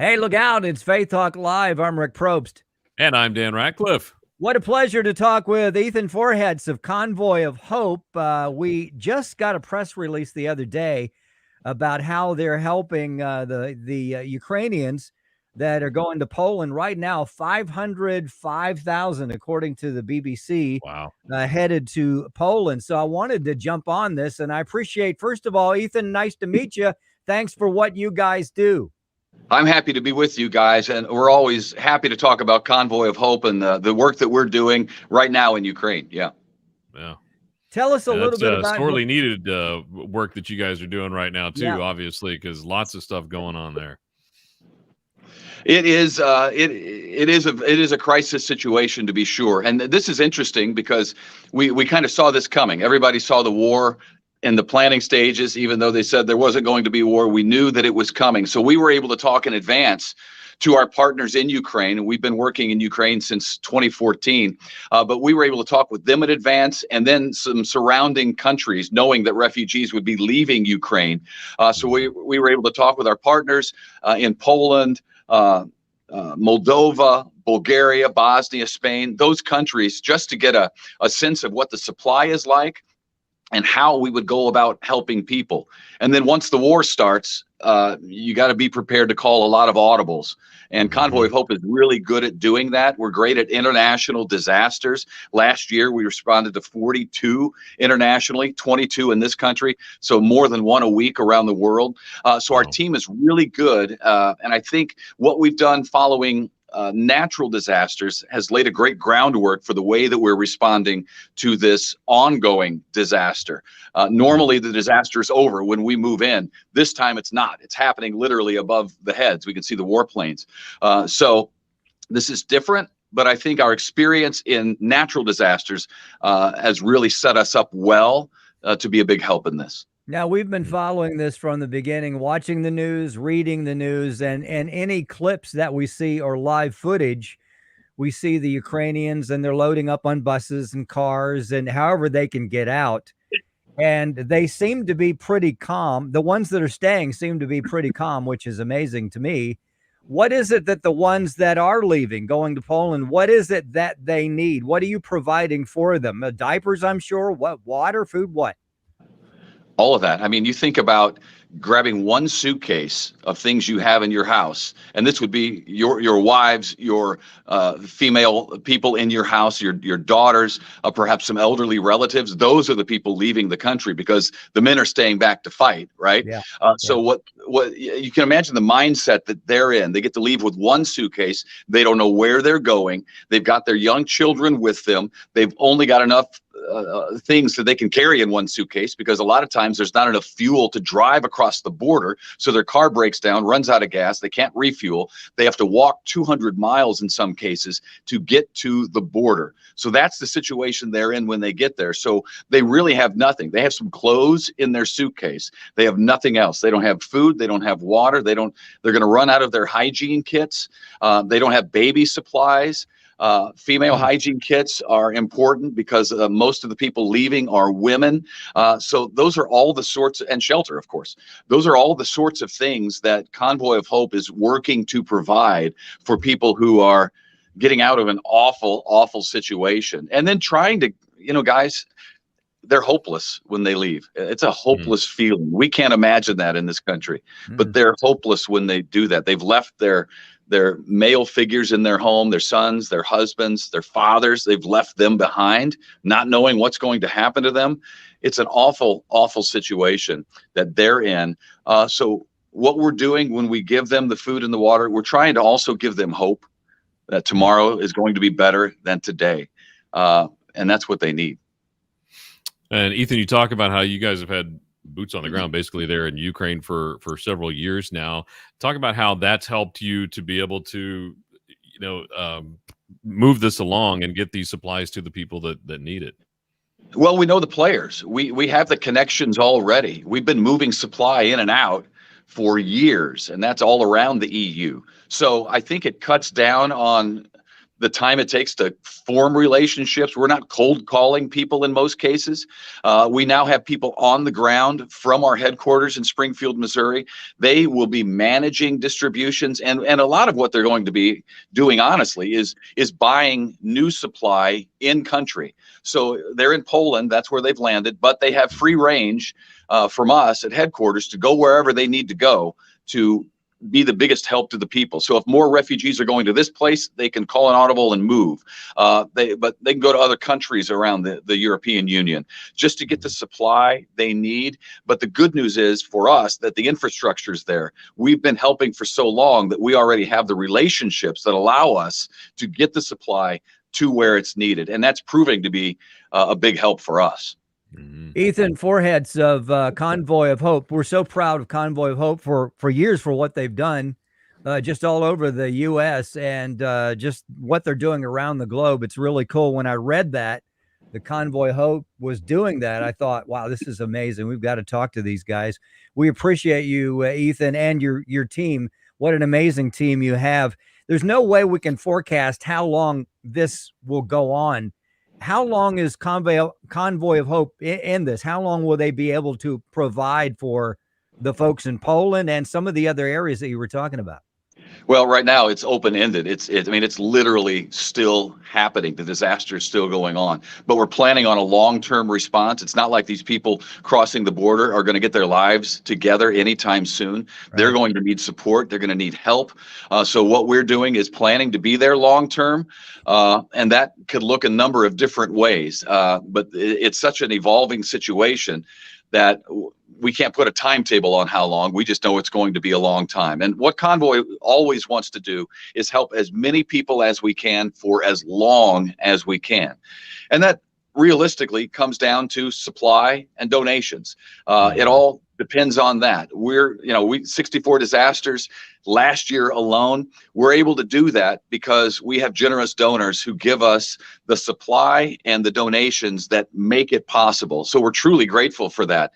Hey, look out. It's Faith Talk Live. I'm Rick Probst. And I'm Dan Ratcliffe. What a pleasure to talk with Ethan Forhetz of Convoy of Hope. We just got a press release the other day about how they're helping the Ukrainians that are going to Poland right now. 505,000, according to the BBC, Wow. Headed to Poland. So I wanted to jump on this, and I appreciate, first of all, Ethan, nice to meet you. Thanks for what you guys do. I'm happy to be with you guys, and we're always happy to talk about Convoy of Hope and the work that we're doing right now in Ukraine. Yeah. Tell us a little bit about sorely needed work that you guys are doing right now too, obviously, because lots of stuff going on there. It is a crisis situation, to be sure, and this is interesting because we kind of saw this coming. Everybody saw the war in the planning stages, even though they said there wasn't going to be war. We knew that it was coming, so we were able to talk in advance to our partners in Ukraine, and we've been working in Ukraine since 2014, but we were able to talk with them in advance, and then some surrounding countries, knowing that refugees would be leaving Ukraine. So we were able to talk with our partners in Poland, Moldova, Bulgaria, Bosnia, Spain, those countries, just to get a sense of what the supply is like and how we would go about helping people. And then once the war starts, you got to be prepared to call a lot of audibles. And Convoy of Hope is really good at doing that. We're great at international disasters. Last year, we responded to 42 internationally, 22 in this country, so more than one a week around the world. So our team is really good. And I think what we've done following natural disasters has laid a great groundwork for the way that we're responding to this ongoing disaster. Normally, the disaster is over when we move in. This time, it's not. It's happening literally above the heads. We can see the warplanes. So this is different, but I think our experience in natural disasters has really set us up well to be a big help in this. Now, we've been following this from the beginning, watching the news, reading the news, and any clips that we see or live footage, we see the Ukrainians and they're loading up on buses and cars and however they can get out. And they seem to be pretty calm. The ones that are staying seem to be pretty calm, which is amazing to me. What is it that the ones that are leaving, going to Poland, what is it that they need? What are you providing for them? Diapers, I'm sure. What? Water, food, what? All of that. I mean, you think about grabbing one suitcase of things you have in your house, and this would be your wives, your female people in your house, your daughters, perhaps some elderly relatives. Those are the people leaving the country because the men are staying back to fight, right? Yeah. So what you can imagine the mindset that they're in. They get to leave with one suitcase. They don't know where they're going. They've got their young children with them. They've only got enough things that they can carry in one suitcase because a lot of times there's not enough fuel to drive across the border. So their car breaks down, runs out of gas. They can't refuel. They have to walk 200 miles in some cases to get to the border. So that's the situation they're in when they get there. So they really have nothing. They have some clothes in their suitcase. They have nothing else. They don't have food. They don't have water. They're going to run out of their hygiene kits. They don't have baby supplies. Female hygiene kits are important because most of the people leaving are women. So those are all the sorts, and shelter, of course. Those are all the sorts of things that Convoy of Hope is working to provide for people who are getting out of an awful, awful situation. And then trying to, guys, they're hopeless when they leave. It's a hopeless feeling. We can't imagine that in this country, but they're hopeless when they do that. They've left their male figures in their home, their sons, their husbands, their fathers. They've left them behind, not knowing what's going to happen to them. It's an awful, awful situation that they're in. So what we're doing when we give them the food and the water, we're trying to also give them hope that tomorrow is going to be better than today. And that's what they need. And Ethan, you talk about how you guys have had boots on the ground basically there in Ukraine for several years now. Talk about how that's helped you to be able to, move this along and get these supplies to the people that need it. Well, we know the players. We have the connections already. We've been moving supply in and out for years, and that's all around the EU. So I think it cuts down on the time it takes to form relationships. We're not cold calling people in most cases. We now have people on the ground from our headquarters in Springfield, Missouri. They will be managing distributions, and a lot of what they're going to be doing, honestly, is buying new supply in country. So they're in Poland, that's where they've landed, but they have free range from us at headquarters to go wherever they need to go to be the biggest help to the people. So if more refugees are going to this place, they can call an audible and move. But they can go to other countries around the European Union just to get the supply they need. But the good news is for us that the infrastructure is there. We've been helping for so long that we already have the relationships that allow us to get the supply to where it's needed. And that's proving to be a big help for us. Ethan Forhetz of Convoy of Hope. We're so proud of Convoy of Hope for years for what they've done just all over the U.S. and just what they're doing around the globe. It's really cool. When I read that the Convoy of Hope was doing that, I thought, wow, this is amazing. We've got to talk to these guys. We appreciate you, Ethan, and your team. What an amazing team you have. There's no way we can forecast how long this will go on. How long is Convoy of Hope in this? How long will they be able to provide for the folks in Poland and some of the other areas that you were talking about? Well, right now it's open-ended. I mean, it's literally still happening. The disaster is still going on, but we're planning on a long-term response. It's not like these people crossing the border are going to get their lives together anytime soon. Right. They're going to need support. They're going to need help. So what we're doing is planning to be there long-term, and that could look a number of different ways. But it's such an evolving situation that we can't put a timetable on how long. We just know it's going to be a long time. And what Convoy always wants to do is help as many people as we can for as long as we can. And that realistically comes down to supply and donations. It all depends on that. We 64 disasters last year alone. We're able to do that because we have generous donors who give us the supply and the donations that make it possible. So we're truly grateful for that.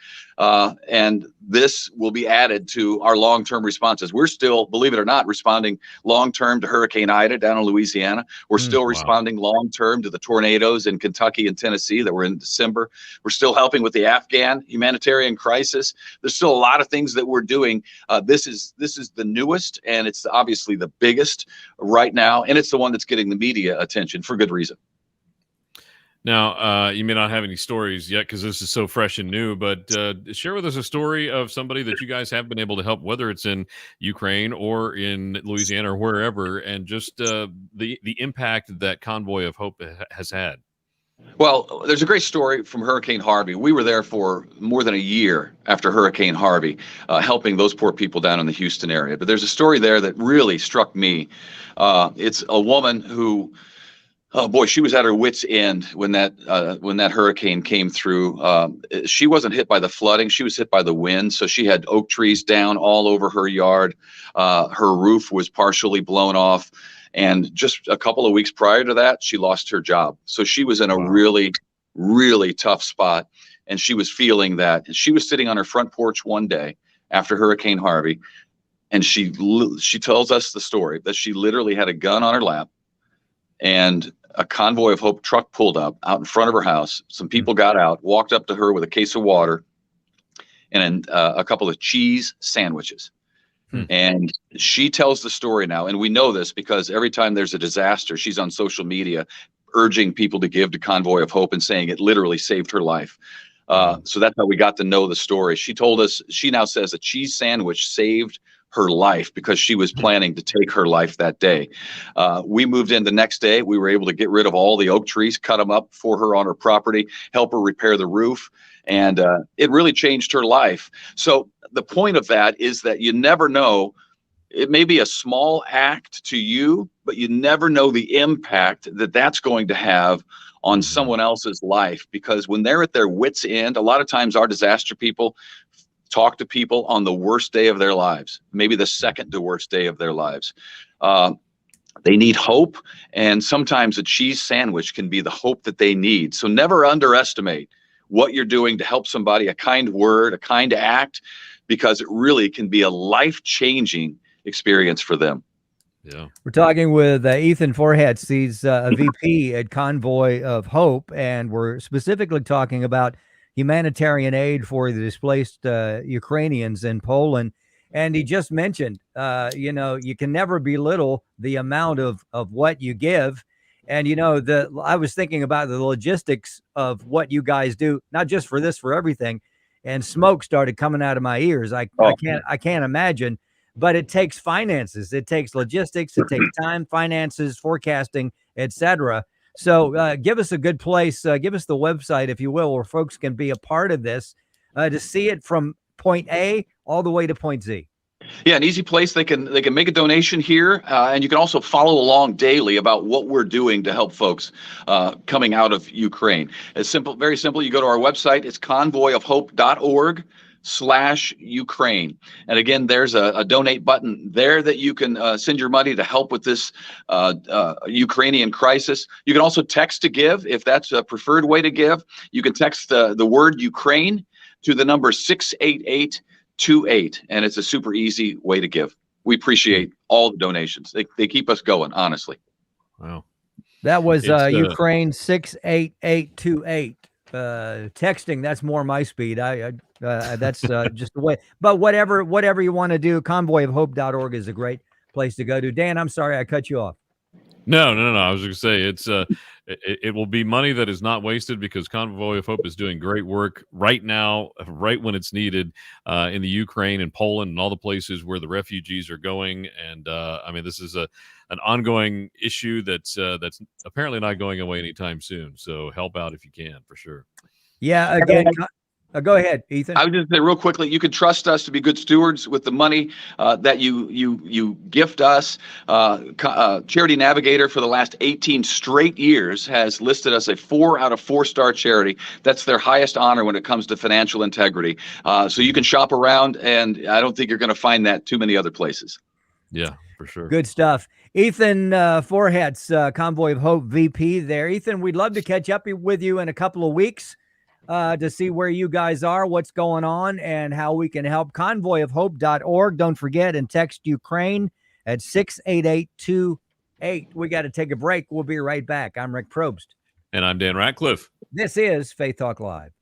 And this will be added to our long-term responses. We're still, believe it or not, responding long-term to Hurricane Ida down in Louisiana. We're still responding long-term to the tornadoes in Kentucky and Tennessee that were in December. We're still helping with the Afghan humanitarian crisis. There's still a lot of things that we're doing. This is the newest, and it's obviously the biggest right now, and it's the one that's getting the media attention for good reason. Now, you may not have any stories yet because this is so fresh and new, but share with us a story of somebody that you guys have been able to help, whether it's in Ukraine or in Louisiana or wherever, and just the impact that Convoy of Hope has had. Well, there's a great story from Hurricane Harvey. We were there for more than a year after Hurricane Harvey, helping those poor people down in the Houston area. But there's a story there that really struck me. It's a woman who, oh boy, she was at her wit's end when that hurricane came through. She wasn't hit by the flooding; she was hit by the wind. So she had oak trees down all over her yard. Her roof was partially blown off, and just a couple of weeks prior to that, she lost her job. So she was in a really, really tough spot, and she was feeling that. And she was sitting on her front porch one day after Hurricane Harvey, and she tells us the story that she literally had a gun on her lap, and a Convoy of Hope truck pulled up out in front of her house. Some people got out, walked up to her with a case of water and a couple of cheese sandwiches. And she tells the story now. And we know this because every time there's a disaster, she's on social media urging people to give to Convoy of Hope and saying it literally saved her life. So that's how we got to know the story. She told us, she now says a cheese sandwich saved her life because she was planning to take her life that day. We moved in the next day. We were able to get rid of all the oak trees, cut them up for her on her property, help her repair the roof. And it really changed her life. So the point of that is that you never know. It may be a small act to you, but you never know the impact that that's going to have on someone else's life. Because when they're at their wit's end, a lot of times our disaster people talk to people on the worst day of their lives, maybe the second to worst day of their lives. They need hope, and sometimes a cheese sandwich can be the hope that they need. So never underestimate what you're doing to help somebody, a kind word, a kind act, because it really can be a life-changing experience for them. Yeah. We're talking with Ethan Forhetz. He's a VP at Convoy of Hope, and we're specifically talking about humanitarian aid for the displaced Ukrainians in Poland. And he just mentioned, you can never belittle the amount of what you give. And I was thinking about the logistics of what you guys do, not just for this, for everything. And smoke started coming out of my ears. I can't imagine. But it takes finances, it takes logistics, it takes time, finances, forecasting, etc. So give us a good place, give us the website, if you will, where folks can be a part of this to see it from point A all the way to point Z. Yeah, an easy place. They can make a donation here, and you can also follow along daily about what we're doing to help folks coming out of Ukraine. It's simple, very simple. You go to our website. It's convoyofhope.org/Ukraine. And again, there's a donate button there that you can send your money to help with this Ukrainian crisis. You can also text to give if that's a preferred way to give. You can text the word Ukraine to the number 68828, and it's a super easy way to give. We appreciate all the donations. They keep us going, honestly. Wow. That was Ukraine 68828. Texting, that's more my speed. That's just the way. But whatever you want to do, convoyofhope.org is a great place to go to. Dan, I'm sorry I cut you off. No. I was going to say it will be money that is not wasted, because Convoy of Hope is doing great work right now, right when it's needed, in the Ukraine and Poland and all the places where the refugees are going. And this is an ongoing issue that's apparently not going away anytime soon. So help out if you can, for sure. Yeah. Again. Go ahead, Ethan. I would just say real quickly, you can trust us to be good stewards with the money that you gift us. Charity Navigator for the last 18 straight years has listed us a 4 out of 4-star charity. That's their highest honor when it comes to financial integrity. So you can shop around, and I don't think you're going to find that too many other places. Yeah, for sure. Good stuff. Ethan Forhetz, Convoy of Hope VP there. Ethan, we'd love to catch up with you in a couple of weeks to see where you guys are, what's going on, and how we can help. Convoyofhope.org. Don't forget, and text Ukraine at 68828. We got to take a break. We'll be right back. I'm Rick Probst. And I'm Dan Ratcliffe. This is Faith Talk Live.